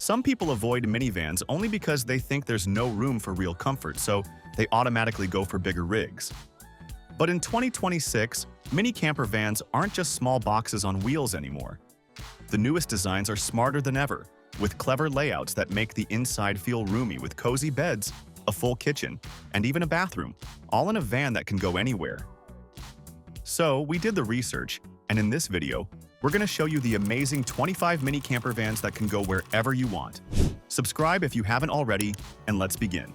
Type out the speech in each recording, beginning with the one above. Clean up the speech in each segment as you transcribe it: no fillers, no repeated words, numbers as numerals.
Some people avoid minivans only because they think there's no room for real comfort, so they automatically go for bigger rigs. But in 2026, mini camper vans aren't just small boxes on wheels anymore. The newest designs are smarter than ever, with clever layouts that make the inside feel roomy with cozy beds, a full kitchen, and even a bathroom, all in a van that can go anywhere. So we did the research, and in this video, we're going to show you the amazing 25 mini camper vans that can go wherever you want. Subscribe if you haven't already, and let's begin.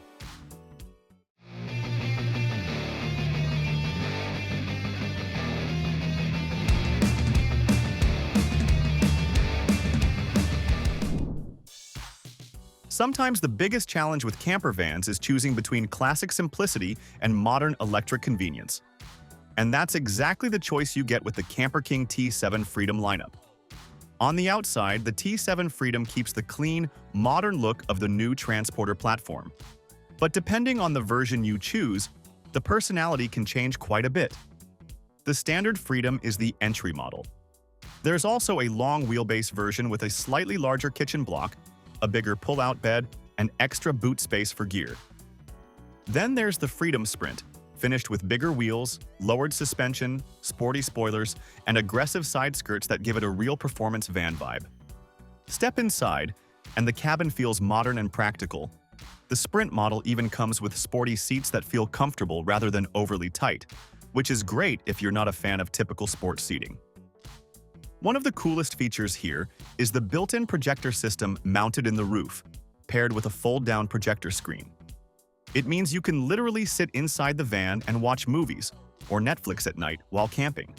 Sometimes the biggest challenge with camper vans is choosing between classic simplicity and modern electric convenience. And that's exactly the choice you get with the CamperKing T7 Freedom lineup. On the outside, the T7 Freedom keeps the clean, modern look of the new transporter platform. But depending on the version you choose, the personality can change quite a bit. The standard Freedom is the entry model. There's also a long wheelbase version with a slightly larger kitchen block, a bigger pull-out bed, and extra boot space for gear. Then there's the Freedom Sprint, finished with bigger wheels, lowered suspension, sporty spoilers, and aggressive side skirts that give it a real performance van vibe. Step inside, and the cabin feels modern and practical. The Sprint model even comes with sporty seats that feel comfortable rather than overly tight, which is great if you're not a fan of typical sports seating. One of the coolest features here is the built-in projector system mounted in the roof, paired with a fold-down projector screen. It means you can literally sit inside the van and watch movies or Netflix at night while camping.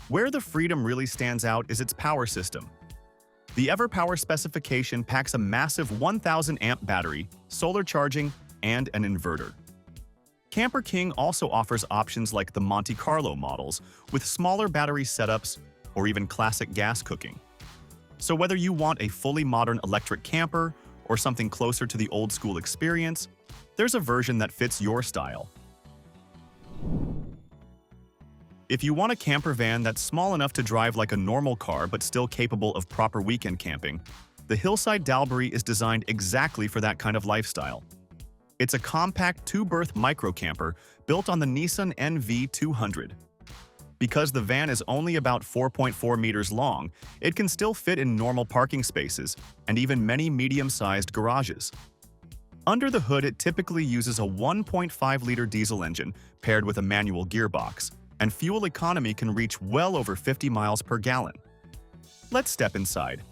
Where the Freedom really stands out is its power system. The EverPower specification packs a massive 1,000 amp battery, solar charging, and an inverter. CamperKing also offers options like the Monte Carlo models with smaller battery setups or even classic gas cooking. So whether you want a fully modern electric camper or something closer to the old-school experience, there's a version that fits your style. If you want a camper van that's small enough to drive like a normal car but still capable of proper weekend camping, the Hillside Dalbury is designed exactly for that kind of lifestyle. It's a compact two-berth micro-camper built on the Nissan NV200. Because the van is only about 4.4 meters long, it can still fit in normal parking spaces and even many medium-sized garages. Under the hood, it typically uses a 1.5-liter diesel engine paired with a manual gearbox, and fuel economy can reach well over 50 miles per gallon. Let's step inside.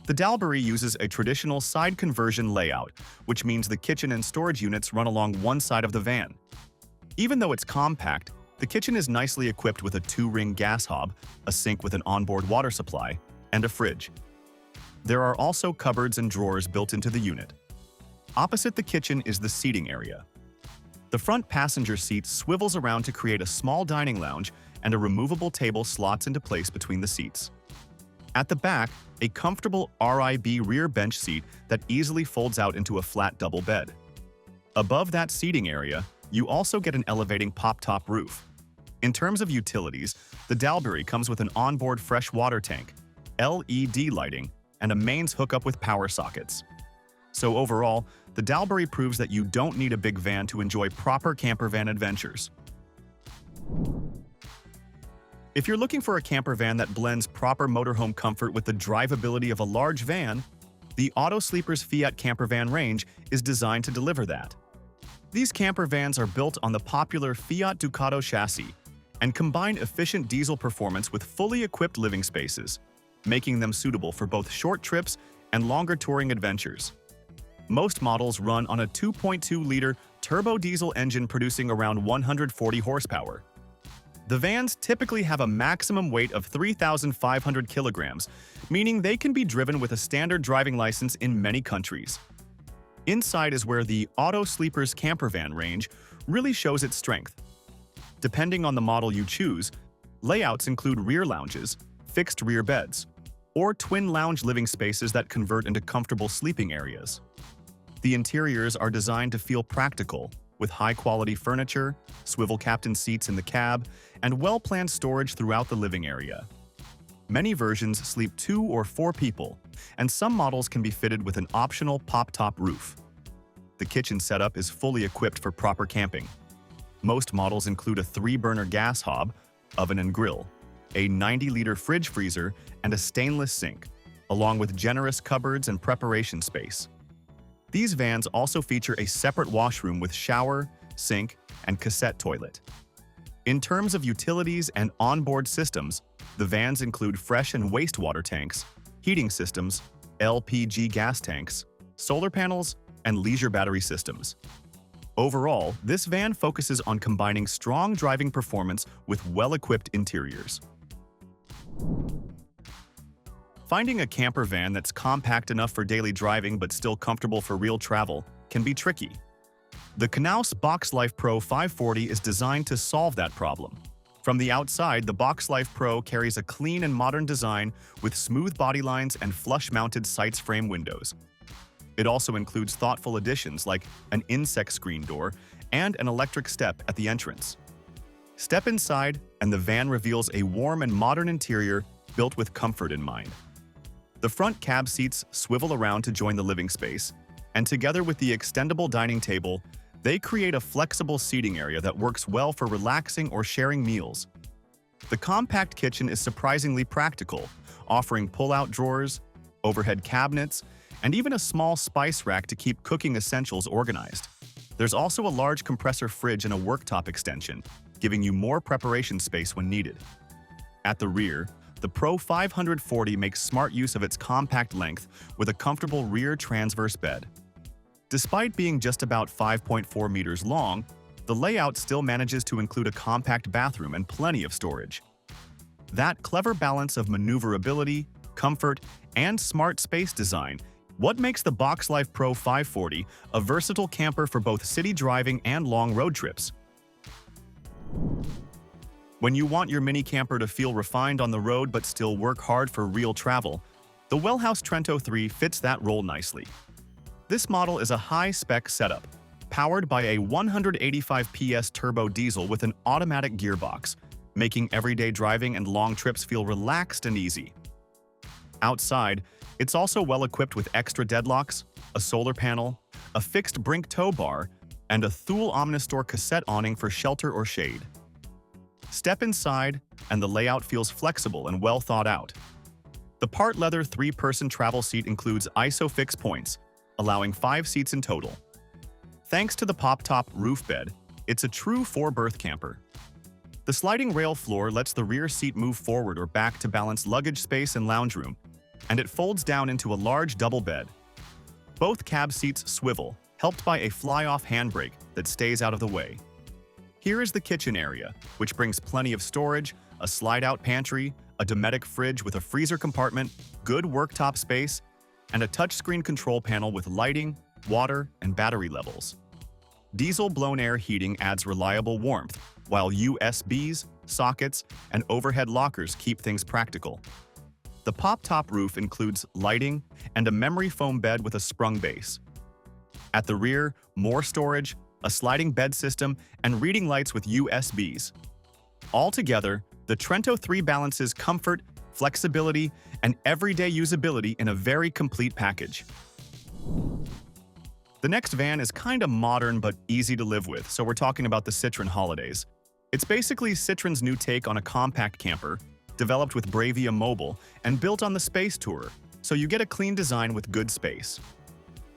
The Dalbury uses a traditional side conversion layout, which means the kitchen and storage units run along one side of the van. Even though it's compact, the kitchen is nicely equipped with a 2-ring gas hob, a sink with an onboard water supply, and a fridge. There are also cupboards and drawers built into the unit. Opposite the kitchen is the seating area. The front passenger seat swivels around to create a small dining lounge, and a removable table slots into place between the seats. At the back, a comfortable RIB rear bench seat that easily folds out into a flat double bed. Above that seating area, you also get an elevating pop-top roof. In terms of utilities, the Dalbury comes with an onboard fresh water tank, LED lighting, and a mains hookup with power sockets. So overall, the Dalbury proves that you don't need a big van to enjoy proper camper van adventures. If you're looking for a camper van that blends proper motorhome comfort with the drivability of a large van, the Autosleeper's Fiat Campervan range is designed to deliver that. These camper vans are built on the popular Fiat Ducato chassis and combine efficient diesel performance with fully equipped living spaces, making them suitable for both short trips and longer touring adventures. Most models run on a 2.2-liter turbo diesel engine producing around 140 horsepower. The vans typically have a maximum weight of 3,500 kilograms, meaning they can be driven with a standard driving license in many countries. Inside is where the Autosleeper's Campervan range really shows its strength. Depending on the model you choose, layouts include rear lounges, fixed rear beds, or twin lounge living spaces that convert into comfortable sleeping areas. The interiors are designed to feel practical, with high-quality furniture, swivel captain seats in the cab, and well-planned storage throughout the living area. Many versions sleep 2 or 4 people, and some models can be fitted with an optional pop-top roof. The kitchen setup is fully equipped for proper camping. Most models include a 3-burner gas hob, oven and grill, a 90-liter fridge freezer, and a stainless sink, along with generous cupboards and preparation space. These vans also feature a separate washroom with shower, sink, and cassette toilet. In terms of utilities and onboard systems, the vans include fresh and wastewater tanks, heating systems, LPG gas tanks, solar panels, and leisure battery systems. Overall, this van focuses on combining strong driving performance with well-equipped interiors. Finding a camper van that's compact enough for daily driving but still comfortable for real travel can be tricky. The Knaus Boxlife Pro 540 is designed to solve that problem. From the outside, the Boxlife Pro carries a clean and modern design with smooth body lines and flush-mounted sights frame windows. It also includes thoughtful additions like an insect screen door and an electric step at the entrance. Step inside, and the van reveals a warm and modern interior built with comfort in mind. The front cab seats swivel around to join the living space, and together with the extendable dining table, they create a flexible seating area that works well for relaxing or sharing meals. The compact kitchen is surprisingly practical, offering pull-out drawers, overhead cabinets, and even a small spice rack to keep cooking essentials organized. There's also a large compressor fridge and a worktop extension, giving you more preparation space when needed. At the rear, the Pro 540 makes smart use of its compact length with a comfortable rear transverse bed. Despite being just about 5.4 meters long, the layout still manages to include a compact bathroom and plenty of storage. That clever balance of maneuverability, comfort, and smart space design what makes the Boxlife Pro 540 a versatile camper for both city driving and long road trips. When you want your mini camper to feel refined on the road but still work hard for real travel, the Wellhouse Trento 3 fits that role nicely. This model is a high-spec setup, powered by a 185 PS turbo diesel with an automatic gearbox, making everyday driving and long trips feel relaxed and easy. Outside, it's also well-equipped with extra deadlocks, a solar panel, a fixed brink tow bar, and a Thule Omnistor cassette awning for shelter or shade. Step inside, and the layout feels flexible and well thought out. The part-leather 3-person travel seat includes ISOFIX points, allowing 5 seats in total. Thanks to the pop-top roof bed, it's a true 4-berth camper. The sliding rail floor lets the rear seat move forward or back to balance luggage space and lounge room, and it folds down into a large double bed. Both cab seats swivel, helped by a fly-off handbrake that stays out of the way. Here is the kitchen area, which brings plenty of storage, a slide-out pantry, a Dometic fridge with a freezer compartment, good worktop space, and a touchscreen control panel with lighting, water, and battery levels. Diesel blown air heating adds reliable warmth, while USBs, sockets, and overhead lockers keep things practical. The pop-top roof includes lighting and a memory foam bed with a sprung base. At the rear, more storage, a sliding bed system, and reading lights with USBs. Altogether, the Trento 3 balances comfort, flexibility, and everyday usability in a very complete package. The next van is kinda modern but easy to live with, so we're talking about the Citroën Holidays. It's basically Citroën's new take on a compact camper, developed with Bravia Mobile and built on the Space Tourer, so you get a clean design with good space.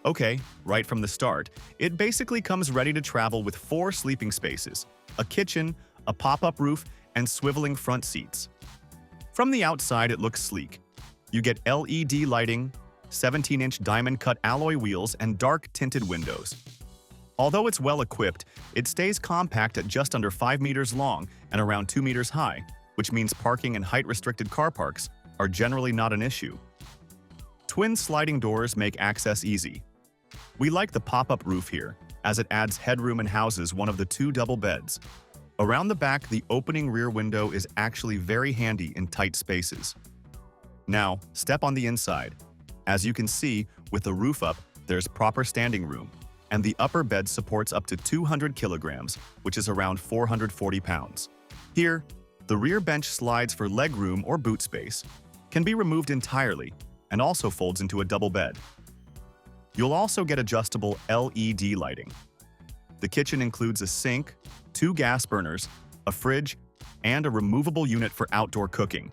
Okay, right from the start, it basically comes ready to travel with 4 sleeping spaces, a kitchen, a pop-up roof, and swiveling front seats. From the outside, it looks sleek. You get LED lighting, 17-inch diamond-cut alloy wheels, and dark tinted windows. Although it's well-equipped, it stays compact at just under 5 meters long and around 2 meters high, which means parking in height-restricted car parks are generally not an issue. Twin sliding doors make access easy. We like the pop-up roof here, as it adds headroom and houses one of the 2 double beds. Around the back, the opening rear window is actually very handy in tight spaces. Now, step on the inside. As you can see, with the roof up, there's proper standing room, and the upper bed supports up to 200 kilograms, which is around 440 pounds. Here, the rear bench slides for legroom or boot space, can be removed entirely and also folds into a double bed. You'll also get adjustable LED lighting. The kitchen includes a sink, 2 gas burners, a fridge, and a removable unit for outdoor cooking.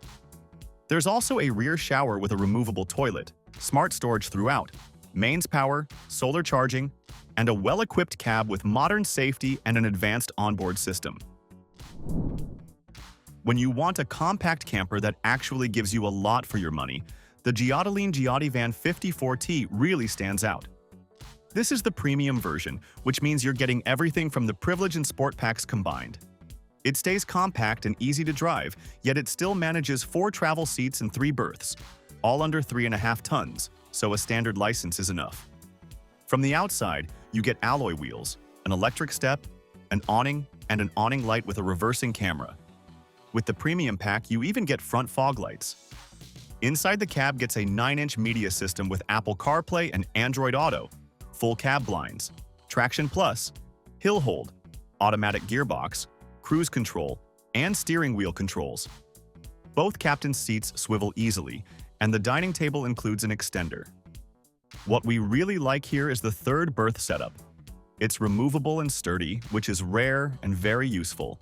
There's also a rear shower with a removable toilet, smart storage throughout, mains power, solar charging, and a well-equipped cab with modern safety and an advanced onboard system. When you want a compact camper that actually gives you a lot for your money, the Giottiline GiottiVan 54T really stands out. This is the premium version, which means you're getting everything from the Privilege and Sport packs combined. It stays compact and easy to drive, yet it still manages 4 travel seats and 3 berths, all under 3.5 tons, so a standard license is enough. From the outside, you get alloy wheels, an electric step, an awning, and an awning light with a reversing camera. With the premium pack, you even get front fog lights. Inside the cab gets a 9-inch media system with Apple CarPlay and Android Auto, full cab blinds, traction plus, hill hold, automatic gearbox, cruise control, and steering wheel controls. Both captain's seats swivel easily, and the dining table includes an extender. What we really like here is the 3rd berth setup. It's removable and sturdy, which is rare and very useful.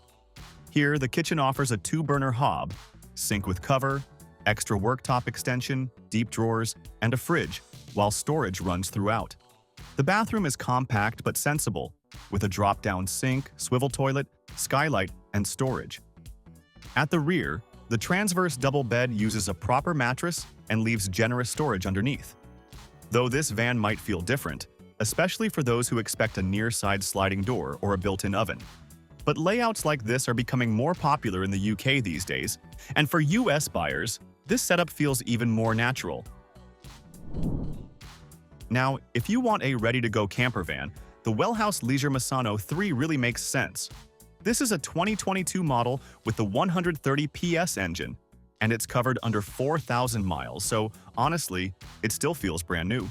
Here, the kitchen offers a 2-burner hob, sink with cover, extra worktop extension, deep drawers, and a fridge, while storage runs throughout. The bathroom is compact but sensible, with a drop-down sink, swivel toilet, skylight, and storage. At the rear, the transverse double bed uses a proper mattress and leaves generous storage underneath. Though this van might feel different, especially for those who expect a near-side sliding door or a built-in oven. But layouts like this are becoming more popular in the UK these days, and for US buyers, this setup feels even more natural. Now, if you want a ready-to-go camper van, the Wellhouse Leisure Misano 3 really makes sense. This is a 2022 model with the 130 PS engine, and it's covered under 4,000 miles, so honestly, it still feels brand new.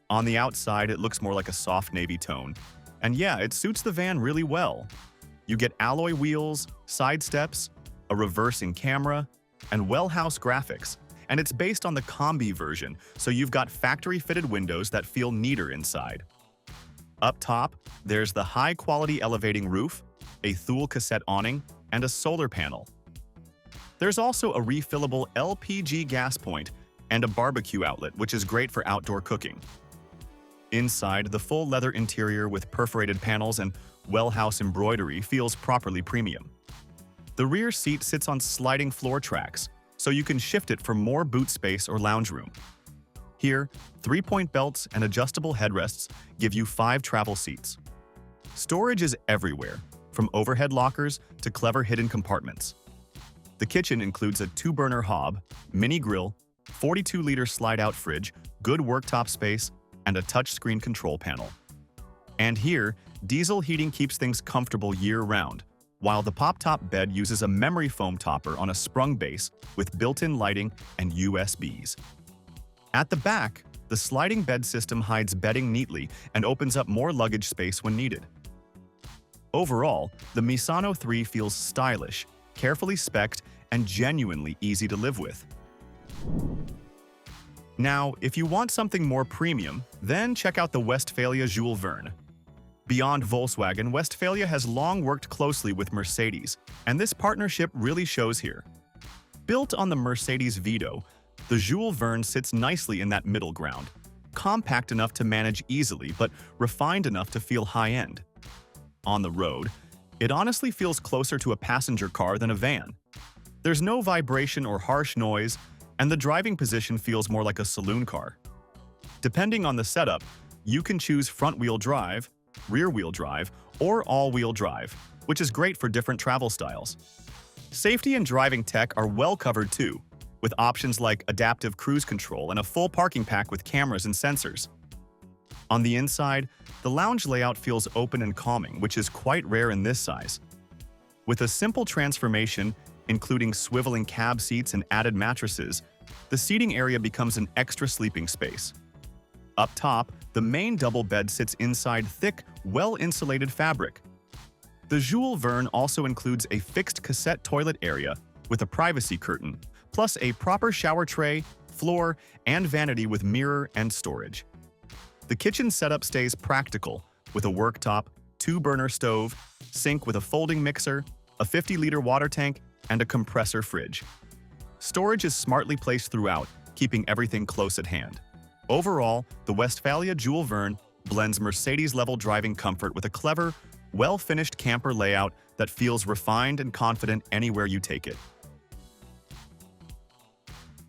On the outside, it looks more like a soft navy tone, and yeah, it suits the van really well. You get alloy wheels, side steps, a reversing camera, and Wellhouse graphics, and it's based on the Combi version, so you've got factory-fitted windows that feel neater inside. Up top, there's the high-quality elevating roof, a Thule cassette awning, and a solar panel. There's also a refillable LPG gas point and a barbecue outlet, which is great for outdoor cooking. Inside, the full leather interior with perforated panels and Wellhouse embroidery feels properly premium. The rear seat sits on sliding floor tracks, so you can shift it for more boot space or lounge room. Here, 3-point belts and adjustable headrests give you 5 travel seats. Storage is everywhere, from overhead lockers to clever hidden compartments. The kitchen includes a 2-burner hob, mini grill, 42-liter slide-out fridge, good worktop space, and a touchscreen control panel. And here, diesel heating keeps things comfortable year-round, while the pop-top bed uses a memory foam topper on a sprung base with built-in lighting and USBs. At the back, the sliding bed system hides bedding neatly and opens up more luggage space when needed. Overall, the Misano 3 feels stylish, carefully spec'd, and genuinely easy to live with. Now, if you want something more premium, then check out the Westfalia Jules Verne. Beyond Volkswagen, Westfalia has long worked closely with Mercedes, and this partnership really shows here. Built on the Mercedes Vito, the Jules Verne sits nicely in that middle ground, compact enough to manage easily but refined enough to feel high-end. On the road, it honestly feels closer to a passenger car than a van. There's no vibration or harsh noise, and the driving position feels more like a saloon car. Depending on the setup, you can choose front-wheel drive, rear-wheel drive, or all-wheel drive, which is great for different travel styles. Safety and driving tech are well covered too, with options like adaptive cruise control and a full parking pack with cameras and sensors. On the inside, the lounge layout feels open and calming, which is quite rare in this size. With a simple transformation, including swiveling cab seats and added mattresses, the seating area becomes an extra sleeping space. Up top, the main double bed sits inside thick, well-insulated fabric. The Jules Verne also includes a fixed cassette toilet area with a privacy curtain, plus a proper shower tray, floor, and vanity with mirror and storage. The kitchen setup stays practical, with a worktop, 2-burner stove, sink with a folding mixer, a 50-liter water tank, and a compressor fridge. Storage is smartly placed throughout, keeping everything close at hand. Overall, the Westfalia Verne blends Mercedes-level driving comfort with a clever, well-finished camper layout that feels refined and confident anywhere you take it.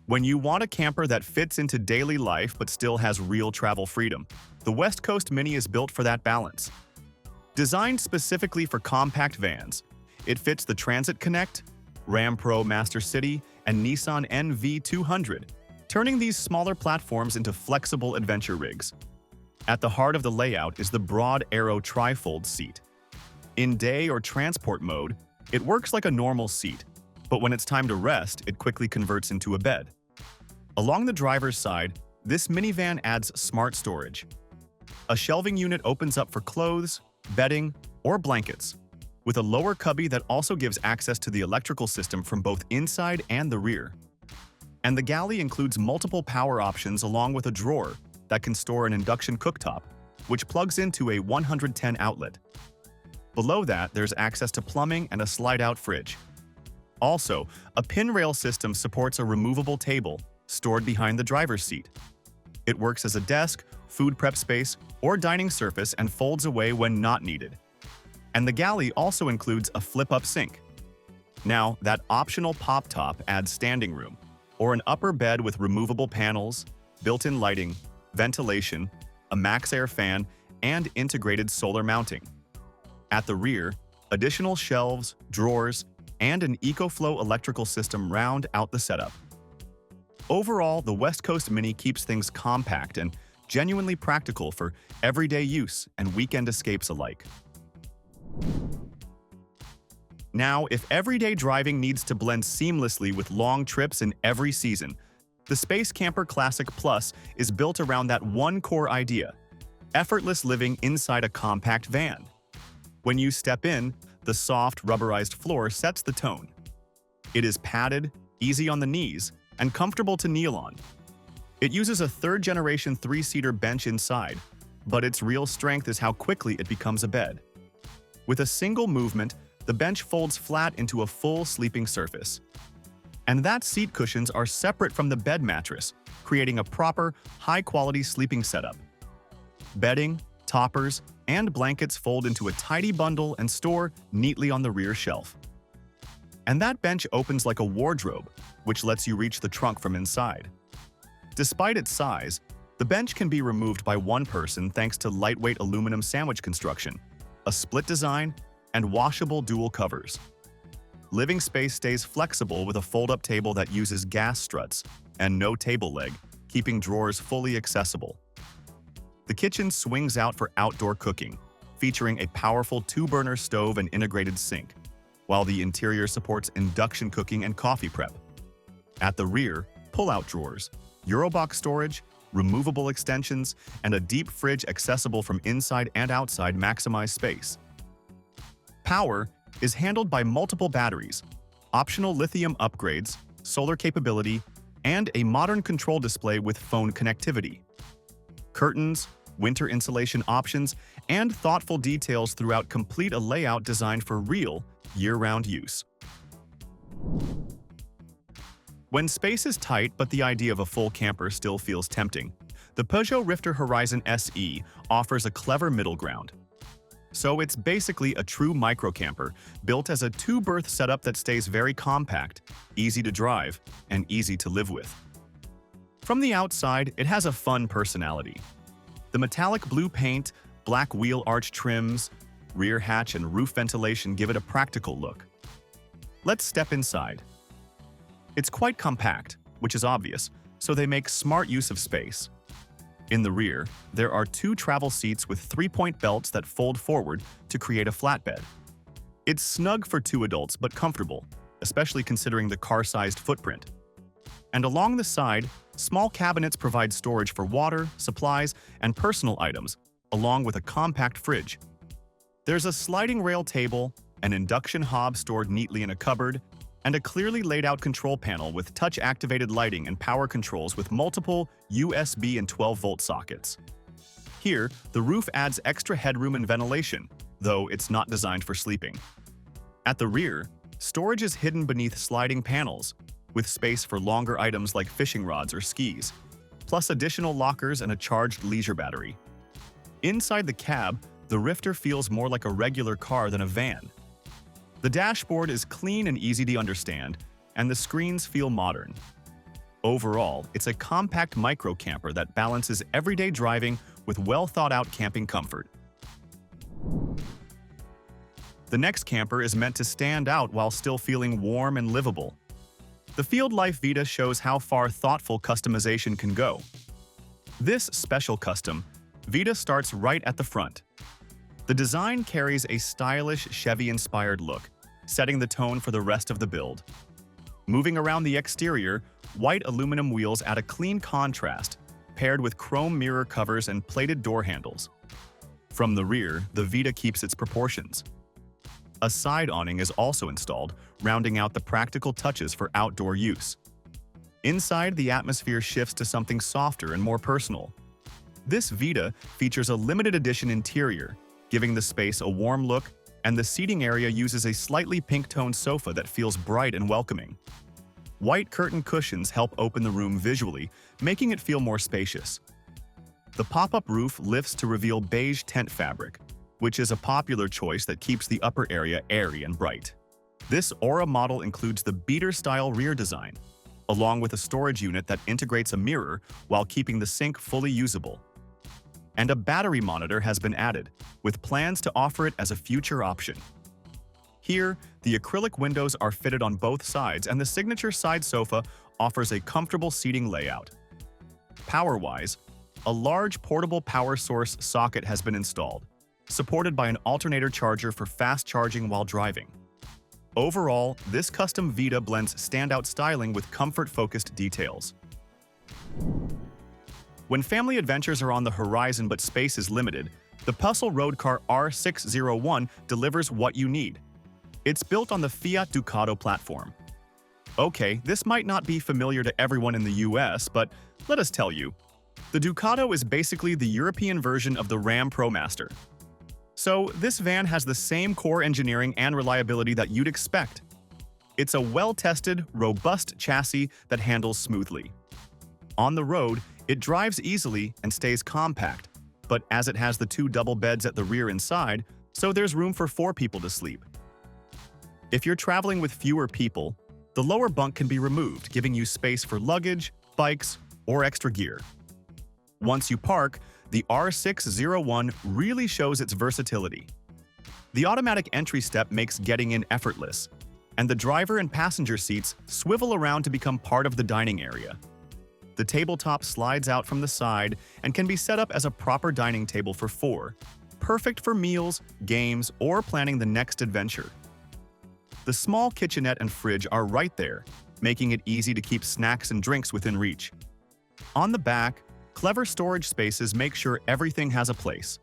When you want a camper that fits into daily life but still has real travel freedom, the West Coast Mini is built for that balance. Designed specifically for compact vans, it fits the Transit Connect, Ram Pro Master City, and Nissan NV200, turning these smaller platforms into flexible adventure rigs. At the heart of the layout is the broad Aero trifold seat. In day or transport mode, it works like a normal seat, but when it's time to rest, it quickly converts into a bed. Along the driver's side, this minivan adds smart storage. A shelving unit opens up for clothes, bedding, or blankets, with a lower cubby that also gives access to the electrical system from both inside and the rear. And the galley includes multiple power options along with a drawer that can store an induction cooktop, which plugs into a 110 outlet. Below that, there's access to plumbing and a slide-out fridge. Also, a pin rail system supports a removable table stored behind the driver's seat. It works as a desk, food prep space, or dining surface and folds away when not needed. And the galley also includes a flip-up sink. Now, that optional pop top adds standing room, or an upper bed with removable panels, built-in lighting, ventilation, a max air fan, and integrated solar mounting. At the rear, additional shelves, drawers, and an EcoFlow electrical system round out the setup. Overall, the West Coast Mini keeps things compact and genuinely practical for everyday use and weekend escapes alike. Now, if everyday driving needs to blend seamlessly with long trips in every season, the SpaceCamper Classic Plus is built around that one core idea: effortless living inside a compact van. When you step in, the soft, rubberized floor sets the tone. It is padded, easy on the knees, and comfortable to kneel on. It uses a third-generation 3-seater bench inside, but its real strength is how quickly it becomes a bed. With a single movement, the bench folds flat into a full sleeping surface. And that seat cushions are separate from the bed mattress, creating a proper, high-quality sleeping setup. Bedding, toppers, and blankets fold into a tidy bundle and store neatly on the rear shelf. And that bench opens like a wardrobe, which lets you reach the trunk from inside. Despite its size, the bench can be removed by one person thanks to lightweight aluminum sandwich construction, a split design, and washable dual covers. Living space stays flexible with a fold-up table that uses gas struts and no table leg, keeping drawers fully accessible. The kitchen swings out for outdoor cooking, featuring a powerful 2-burner stove and integrated sink, while the interior supports induction cooking and coffee prep. At the rear, pull-out drawers, Eurobox storage, removable extensions, and a deep fridge accessible from inside and outside maximize space. Power is handled by multiple batteries, optional lithium upgrades, solar capability, and a modern control display with phone connectivity. Curtains, winter insulation options, and thoughtful details throughout complete a layout designed for real, year-round use. When space is tight but the idea of a full camper still feels tempting, the Peugeot Rifter Horizon SE offers a clever middle ground. So it's basically a true microcamper, built as a 2-berth setup that stays very compact, easy to drive, and easy to live with. From the outside, it has a fun personality. The metallic blue paint, black wheel arch trims, rear hatch and roof ventilation give it a practical look. Let's step inside. It's quite compact, which is obvious, so they make smart use of space. In the rear, there are 2 travel seats with 3-point belts that fold forward to create a flatbed. It's snug for 2 adults but comfortable, especially considering the car-sized footprint. And along the side, small cabinets provide storage for water, supplies, and personal items, along with a compact fridge. There's a sliding rail table, an induction hob stored neatly in a cupboard, and a clearly laid out control panel with touch-activated lighting and power controls with multiple USB and 12-volt sockets. Here, the roof adds extra headroom and ventilation, though it's not designed for sleeping. At the rear, storage is hidden beneath sliding panels, with space for longer items like fishing rods or skis, plus additional lockers and a charged leisure battery. Inside the cab, the Rifter feels more like a regular car than a van. The dashboard is clean and easy to understand, and the screens feel modern. Overall, it's a compact micro-camper that balances everyday driving with well-thought-out camping comfort. The next camper is meant to stand out while still feeling warm and livable. The Field Life Vita shows how far thoughtful customization can go. This special custom, Vita, starts right at the front. The design carries a stylish Chevy-inspired look, setting the tone for the rest of the build. Moving around the exterior, white aluminum wheels add a clean contrast, paired with chrome mirror covers and plated door handles. From the rear, the Vita keeps its proportions. A side awning is also installed, rounding out the practical touches for outdoor use. Inside, the atmosphere shifts to something softer and more personal. This Vita features a limited edition interior, giving the space a warm look, and the seating area uses a slightly pink-toned sofa that feels bright and welcoming. White curtain cushions help open the room visually, making it feel more spacious. The pop-up roof lifts to reveal beige tent fabric, which is a popular choice that keeps the upper area airy and bright. This Aura model includes the beater-style rear design, along with a storage unit that integrates a mirror while keeping the sink fully usable. And a battery monitor has been added, with plans to offer it as a future option. Here, the acrylic windows are fitted on both sides, and the signature side sofa offers a comfortable seating layout. Power-wise, a large portable power source socket has been installed, supported by an alternator charger for fast charging while driving. Overall, this custom Vita blends standout styling with comfort-focused details. When family adventures are on the horizon but space is limited, the Pössl Roadcar R601 delivers what you need. It's built on the Fiat Ducato platform. Okay, this might not be familiar to everyone in the US, but let us tell you. The Ducato is basically the European version of the Ram ProMaster. So this van has the same core engineering and reliability that you'd expect. It's a well-tested, robust chassis that handles smoothly. On the road, it drives easily and stays compact, but as it has the two double beds at the rear and side, so there's room for 4 people to sleep. If you're traveling with fewer people, the lower bunk can be removed, giving you space for luggage, bikes, or extra gear. Once you park, the R601 really shows its versatility. The automatic entry step makes getting in effortless, and the driver and passenger seats swivel around to become part of the dining area. The tabletop slides out from the side and can be set up as a proper dining table for 4, perfect for meals, games, or planning the next adventure. The small kitchenette and fridge are right there, making it easy to keep snacks and drinks within reach. On the back, clever storage spaces make sure everything has a place.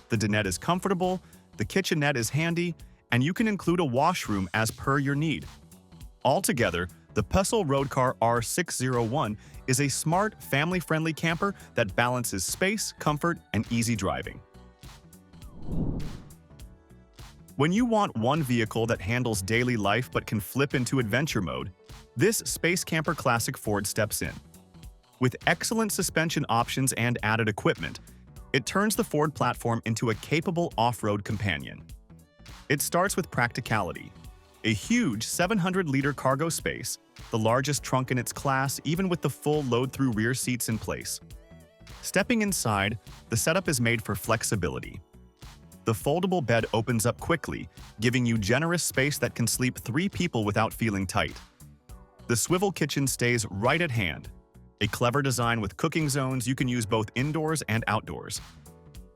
The dinette is comfortable, the kitchenette is handy, and you can include a washroom as per your need. Altogether, the Pössl Roadcar R601 is a smart, family-friendly camper that balances space, comfort, and easy driving. When you want one vehicle that handles daily life but can flip into adventure mode, this SpaceCamper Classic Ford steps in. With excellent suspension options and added equipment, it turns the Ford platform into a capable off-road companion. It starts with practicality. A huge 700-liter cargo space, the largest trunk in its class even with the full load-through rear seats in place. Stepping inside, the setup is made for flexibility. The foldable bed opens up quickly, giving you generous space that can sleep 3 people without feeling tight. The swivel kitchen stays right at hand. A clever design with cooking zones you can use both indoors and outdoors.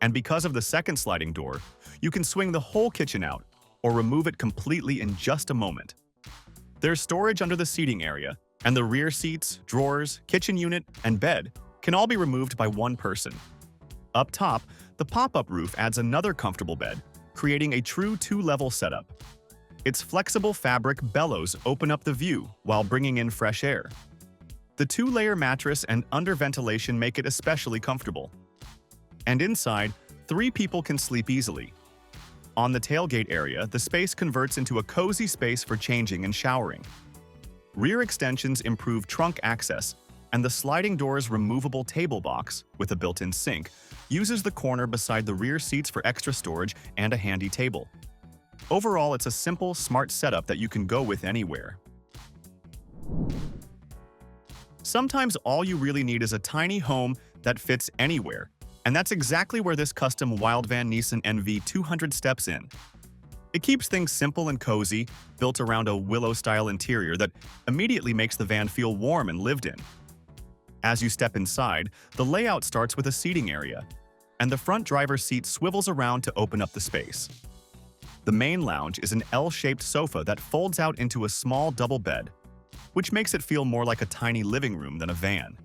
And because of the second sliding door, you can swing the whole kitchen out or remove it completely in just a moment. There's storage under the seating area, and the rear seats, drawers, kitchen unit, and bed can all be removed by one person. Up top, the pop-up roof adds another comfortable bed, creating a true 2-level setup. Its flexible fabric bellows open up the view while bringing in fresh air. The two-layer mattress and under ventilation make it especially comfortable. And inside, 3 people can sleep easily. On the tailgate area, the space converts into a cozy space for changing and showering. Rear extensions improve trunk access, and the sliding door's removable table box, with a built-in sink, uses the corner beside the rear seats for extra storage and a handy table. Overall, it's a simple, smart setup that you can go with anywhere. Sometimes all you really need is a tiny home that fits anywhere, and that's exactly where this custom Wildvan Nissan NV 200 steps in. It keeps things simple and cozy, built around a willow-style interior that immediately makes the van feel warm and lived in. As you step inside, the layout starts with a seating area, and the front driver's seat swivels around to open up the space. The main lounge is an L-shaped sofa that folds out into a small double bed, which makes it feel more like a tiny living room than a van.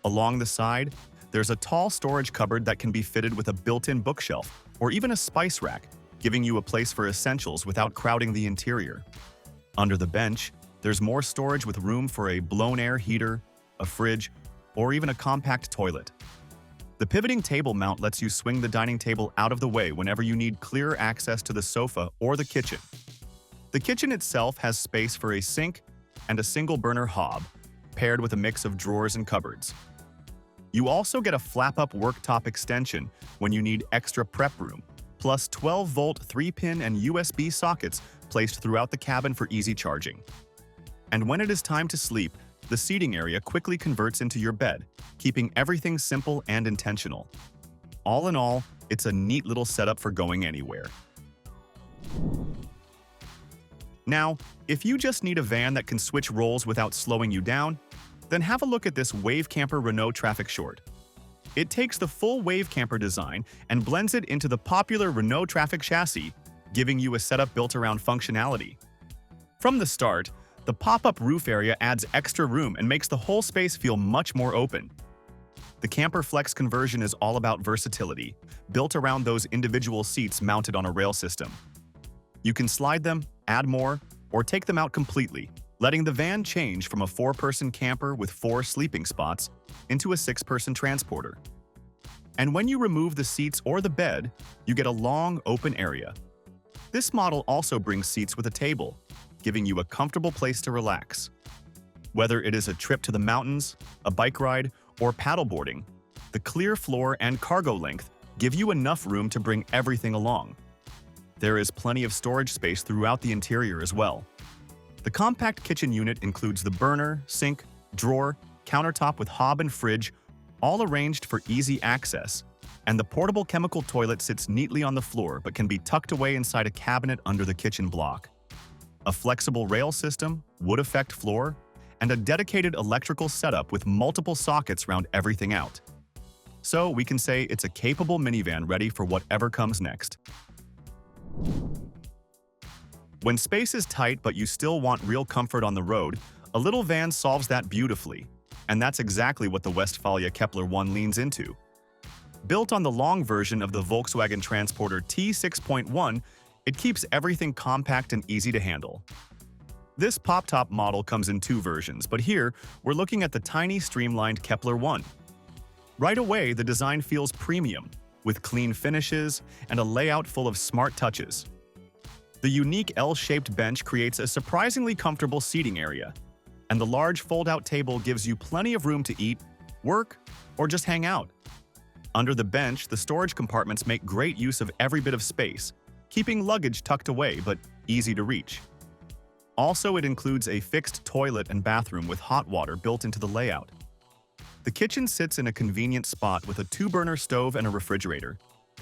Along the side, there's a tall storage cupboard that can be fitted with a built-in bookshelf or even a spice rack, giving you a place for essentials without crowding the interior. Under the bench, there's more storage with room for a blown-air heater, a fridge, or even a compact toilet. The pivoting table mount lets you swing the dining table out of the way whenever you need clearer access to the sofa or the kitchen. The kitchen itself has space for a sink and a single-burner hob, paired with a mix of drawers and cupboards. You also get a flap-up worktop extension when you need extra prep room, plus 12-volt 3-pin and USB sockets placed throughout the cabin for easy charging. And when it is time to sleep, the seating area quickly converts into your bed, keeping everything simple and intentional. All in all, it's a neat little setup for going anywhere. Now, if you just need a van that can switch roles without slowing you down, then have a look at this Wavecamper Renault Trafic Short. It takes the full Wavecamper design and blends it into the popular Renault Trafic chassis, giving you a setup built around functionality. From the start, the pop-up roof area adds extra room and makes the whole space feel much more open. The Camper Flex conversion is all about versatility, built around those individual seats mounted on a rail system. You can slide them, add more, or take them out completely, letting the van change from a 4-person camper with 4 sleeping spots into a 6-person transporter. And when you remove the seats or the bed, you get a long, open area. This model also brings seats with a table, giving you a comfortable place to relax. Whether it is a trip to the mountains, a bike ride, or paddleboarding, the clear floor and cargo length give you enough room to bring everything along. There is plenty of storage space throughout the interior as well. The compact kitchen unit includes the burner, sink, drawer, countertop with hob and fridge, all arranged for easy access, and the portable chemical toilet sits neatly on the floor but can be tucked away inside a cabinet under the kitchen block. A flexible rail system, wood effect floor, and a dedicated electrical setup with multiple sockets round everything out. So we can say it's a capable minivan ready for whatever comes next. When space is tight but you still want real comfort on the road, a little van solves that beautifully, and that's exactly what the Westfalia Kepler One leans into. Built on the long version of the Volkswagen Transporter T6.1, it keeps everything compact and easy to handle. This pop-top model comes in 2 versions, but here we're looking at the tiny streamlined Kepler One. Right away, the design feels premium, with clean finishes and a layout full of smart touches. The unique L-shaped bench creates a surprisingly comfortable seating area, and the large fold-out table gives you plenty of room to eat, work, or just hang out. Under the bench, the storage compartments make great use of every bit of space, keeping luggage tucked away but easy to reach. Also, it includes a fixed toilet and bathroom with hot water built into the layout. The kitchen sits in a convenient spot with a 2-burner stove and a refrigerator,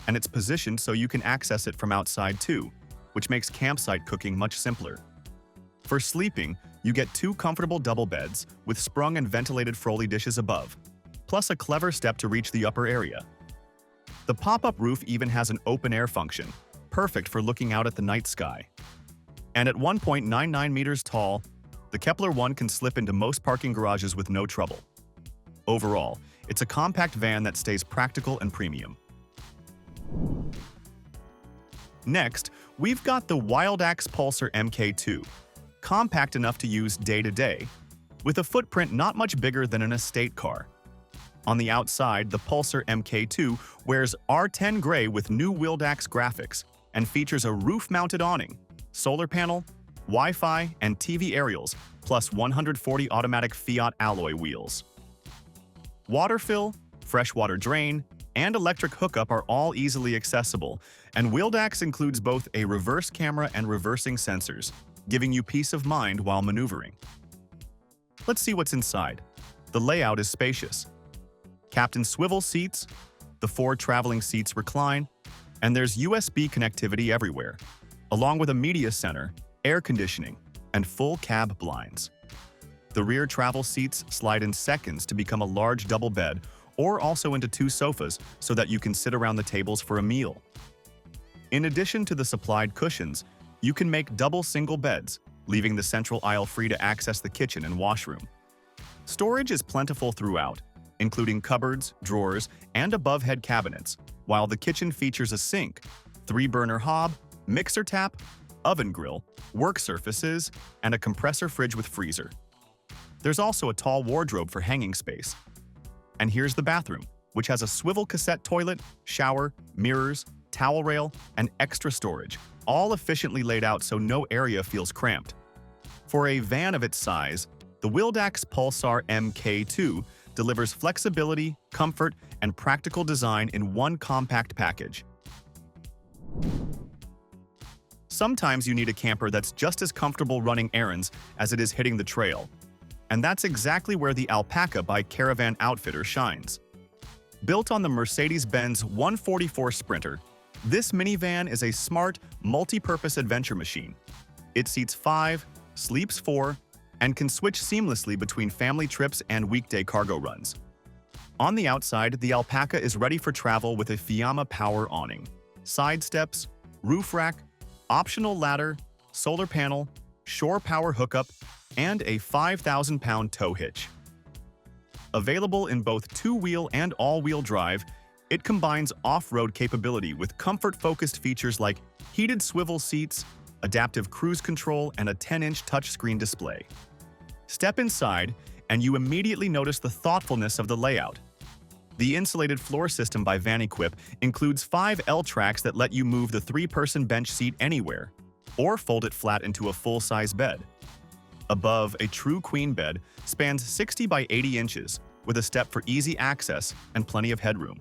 and it's positioned so you can access it from outside too, which makes campsite cooking much simpler. For sleeping, you get 2 comfortable double beds with sprung and ventilated Froley dishes above, plus a clever step to reach the upper area. The pop-up roof even has an open-air function, perfect for looking out at the night sky. And at 1.99 meters tall, the Kepler One can slip into most parking garages with no trouble. Overall, it's a compact van that stays practical and premium. Next, we've got the WildAx Pulsar MK2, compact enough to use day-to-day, with a footprint not much bigger than an estate car. On the outside, the Pulsar MK2 wears R10 gray with new WildAx graphics and features a roof-mounted awning, solar panel, Wi-Fi, and TV aerials, plus 140 automatic Fiat alloy wheels. Water fill, freshwater drain, and electric hookup are all easily accessible, and WildAx includes both a reverse camera and reversing sensors, giving you peace of mind while maneuvering. Let's see what's inside. The layout is spacious. Captain swivel seats, the 4 traveling seats recline, and there's USB connectivity everywhere, along with a media center, air conditioning, and full cab blinds. The rear travel seats slide in seconds to become a large double bed, or also into 2 sofas so that you can sit around the tables for a meal. In addition to the supplied cushions, you can make double single beds, leaving the central aisle free to access the kitchen and washroom. Storage is plentiful throughout, including cupboards, drawers, and above-head cabinets, while the kitchen features a sink, 3-burner hob, mixer tap, oven grill, work surfaces, and a compressor fridge with freezer. There's also a tall wardrobe for hanging space. And here's the bathroom, which has a swivel cassette toilet, shower, mirrors, towel rail, and extra storage, all efficiently laid out so no area feels cramped. For a van of its size, the WildAx Pulsar MK2 delivers flexibility, comfort, and practical design in one compact package. Sometimes you need a camper that's just as comfortable running errands as it is hitting the trail. And that's exactly where the Alpaca by Caravan Outfitter shines. Built on the Mercedes-Benz 144 Sprinter, this minivan is a smart, multi-purpose adventure machine. It seats 5, sleeps 4, and can switch seamlessly between family trips and weekday cargo runs. On the outside, the Alpaca is ready for travel with a Fiamma power awning, side steps, roof rack, optional ladder, solar panel, shore power hookup, and a 5,000-pound tow hitch. Available in both 2-wheel and all-wheel drive, it combines off-road capability with comfort-focused features like heated swivel seats, adaptive cruise control, and a 10-inch touchscreen display. Step inside, and you immediately notice the thoughtfulness of the layout. The insulated floor system by Verne includes 5 L-tracks that let you move the 3-person bench seat anywhere, or fold it flat into a full-size bed. Above, a true queen bed spans 60 by 80 inches, with a step for easy access and plenty of headroom.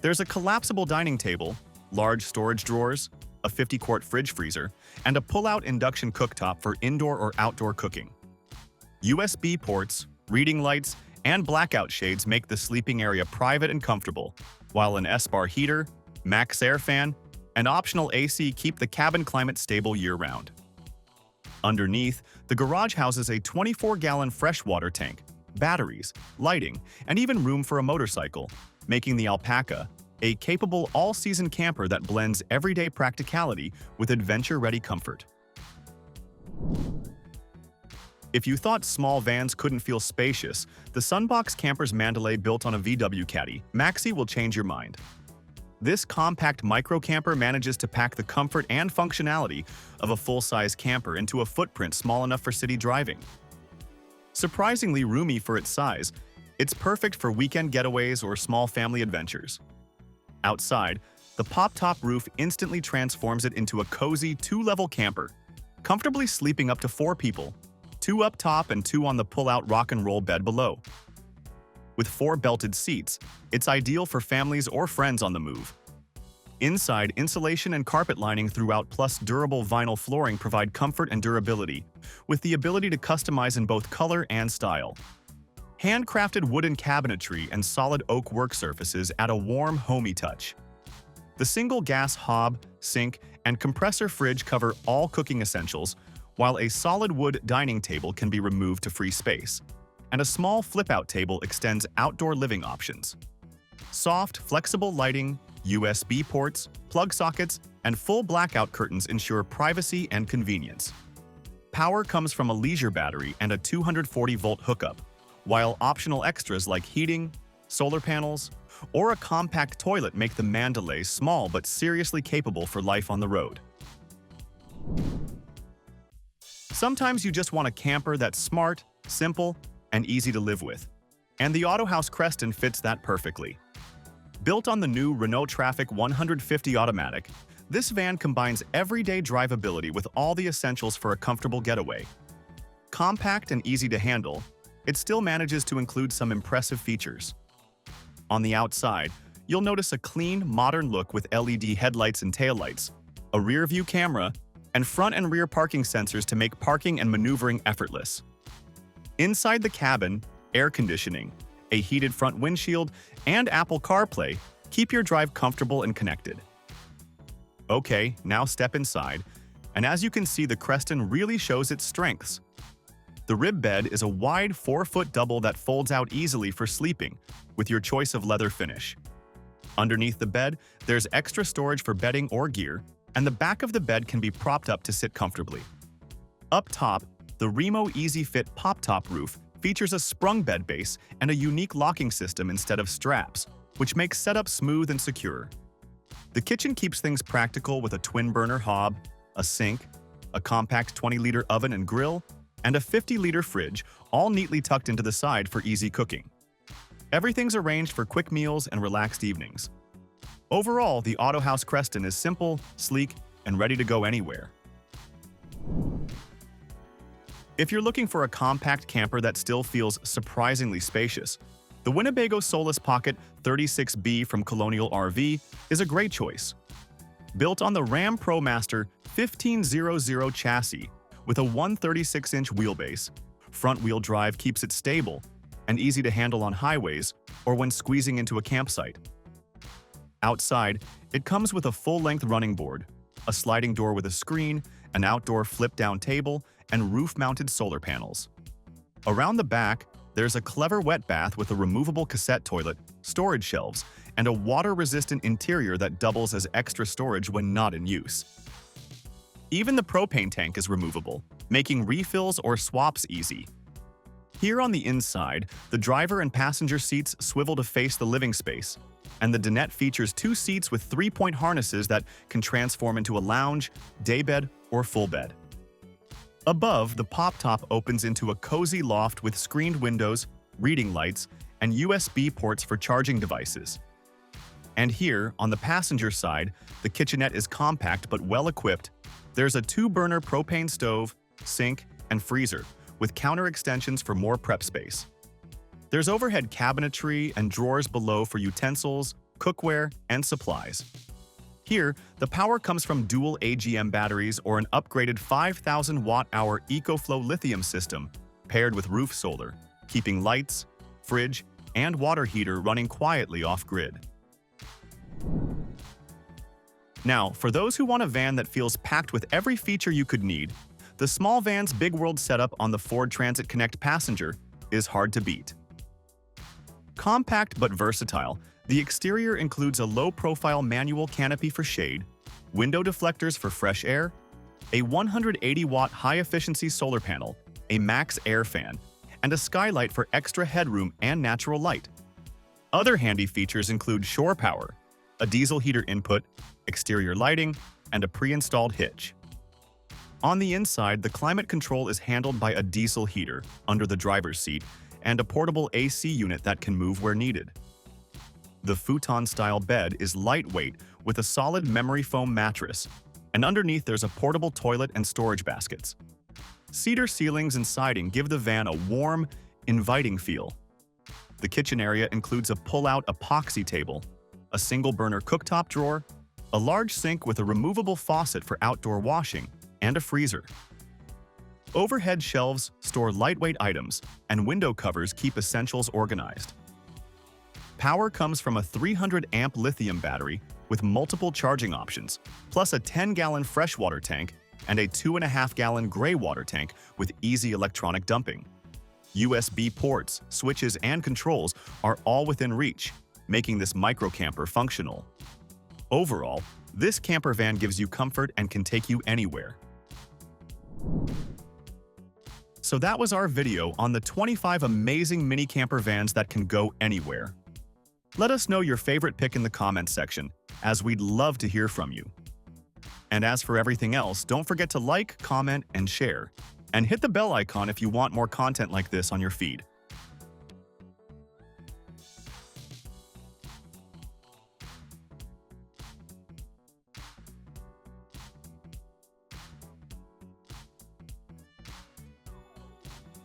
There's a collapsible dining table, large storage drawers, a 50-quart fridge freezer, and a pull-out induction cooktop for indoor or outdoor cooking. USB ports, reading lights, and blackout shades make the sleeping area private and comfortable, while an S-bar heater, max air fan, and optional AC keep the cabin climate stable year-round. Underneath, the garage houses a 24-gallon freshwater tank, batteries, lighting, and even room for a motorcycle, making the Alpaca a capable all-season camper that blends everyday practicality with adventure-ready comfort. If you thought small vans couldn't feel spacious, the Sunbox camper's Mandalay built on a VW Caddy Maxi will change your mind. This compact micro-camper manages to pack the comfort and functionality of a full-size camper into a footprint small enough for city driving. Surprisingly roomy for its size, it's perfect for weekend getaways or small family adventures. Outside, the pop-top roof instantly transforms it into a cozy 2-level camper, comfortably sleeping up to 4 people, 2 up top and 2 on the pull-out rock and roll bed below. With 4 belted seats, it's ideal for families or friends on the move. Inside, insulation and carpet lining throughout plus durable vinyl flooring provide comfort and durability, with the ability to customize in both color and style. Handcrafted wooden cabinetry and solid oak work surfaces add a warm, homey touch. The single gas hob, sink, and compressor fridge cover all cooking essentials, while a solid wood dining table can be removed to free space, and a small flip-out table extends outdoor living options. Soft, flexible lighting, USB ports, plug sockets, and full blackout curtains ensure privacy and convenience. Power comes from a leisure battery and a 240-volt hookup, while optional extras like heating, solar panels, or a compact toilet make the Mandalay small but seriously capable for life on the road. Sometimes you just want a camper that's smart, simple, and easy to live with. And the Autohaus Creston fits that perfectly. Built on the new Renault Trafic 150 automatic, this van combines everyday drivability with all the essentials for a comfortable getaway. Compact and easy to handle, it still manages to include some impressive features. On the outside, you'll notice a clean, modern look with LED headlights and taillights, a rear-view camera, and front and rear parking sensors to make parking and maneuvering effortless. Inside the cabin, air conditioning, a heated front windshield, and Apple CarPlay keep your drive comfortable and connected. Okay, now step inside, and as you can see, the Creston really shows its strengths. The rib bed is a wide 4-foot double that folds out easily for sleeping, with your choice of leather finish. Underneath the bed, there's extra storage for bedding or gear, and the back of the bed can be propped up to sit comfortably. Up top, the Remo Easy Fit pop-top roof features a sprung bed base and a unique locking system instead of straps, which makes setup smooth and secure. The kitchen keeps things practical with a twin-burner hob, a sink, a compact 20-liter oven and grill, and a 50-liter fridge, all neatly tucked into the side for easy cooking. Everything's arranged for quick meals and relaxed evenings. Overall, the Autohaus Creston is simple, sleek, and ready to go anywhere. If you're looking for a compact camper that still feels surprisingly spacious, the Winnebago Solis Pocket 36B from Colonial RV is a great choice. Built on the Ram ProMaster 1500 chassis with a 136-inch wheelbase, front-wheel drive keeps it stable and easy to handle on highways or when squeezing into a campsite. Outside, it comes with a full-length running board, a sliding door with a screen, an outdoor flip-down table, and roof-mounted solar panels. Around the back, there's a clever wet bath with a removable cassette toilet, storage shelves, and a water-resistant interior that doubles as extra storage when not in use. Even the propane tank is removable, making refills or swaps easy. Here on the inside, the driver and passenger seats swivel to face the living space, and the dinette features 2 seats with 3-point harnesses that can transform into a lounge, daybed, or full bed. Above, the pop-top opens into a cozy loft with screened windows, reading lights, and USB ports for charging devices. And here, on the passenger side, the kitchenette is compact but well-equipped. There's a 2-burner propane stove, sink, and freezer, with counter extensions for more prep space. There's overhead cabinetry and drawers below for utensils, cookware, and supplies. Here, the power comes from dual AGM batteries or an upgraded 5,000 watt-hour EcoFlow lithium system paired with roof solar, keeping lights, fridge, and water heater running quietly off-grid. Now, for those who want a van that feels packed with every feature you could need, the small van's big world setup on the Ford Transit Connect Passenger is hard to beat. Compact but versatile, the exterior includes a low-profile manual canopy for shade, window deflectors for fresh air, a 180-watt high-efficiency solar panel, a max air fan, and a skylight for extra headroom and natural light. Other handy features include shore power, a diesel heater input, exterior lighting, and a pre-installed hitch. On the inside, the climate control is handled by a diesel heater under the driver's seat and a portable AC unit that can move where needed. The futon-style bed is lightweight with a solid memory foam mattress, and underneath there's a portable toilet and storage baskets. Cedar ceilings and siding give the van a warm, inviting feel. The kitchen area includes a pull-out epoxy table, a single-burner cooktop drawer, a large sink with a removable faucet for outdoor washing, and a freezer. Overhead shelves store lightweight items, and window covers keep essentials organized. Power comes from a 300-amp lithium battery with multiple charging options, plus a 10-gallon freshwater tank and a 2.5-gallon gray water tank with easy electronic dumping. USB ports, switches, and controls are all within reach, making this microcamper functional. Overall, this camper van gives you comfort and can take you anywhere. So that was our video on the 25 amazing mini camper vans that can go anywhere. Let us know your favorite pick in the comments section, as we'd love to hear from you. And as for everything else, don't forget to like, comment, and share. And hit the bell icon if you want more content like this on your feed.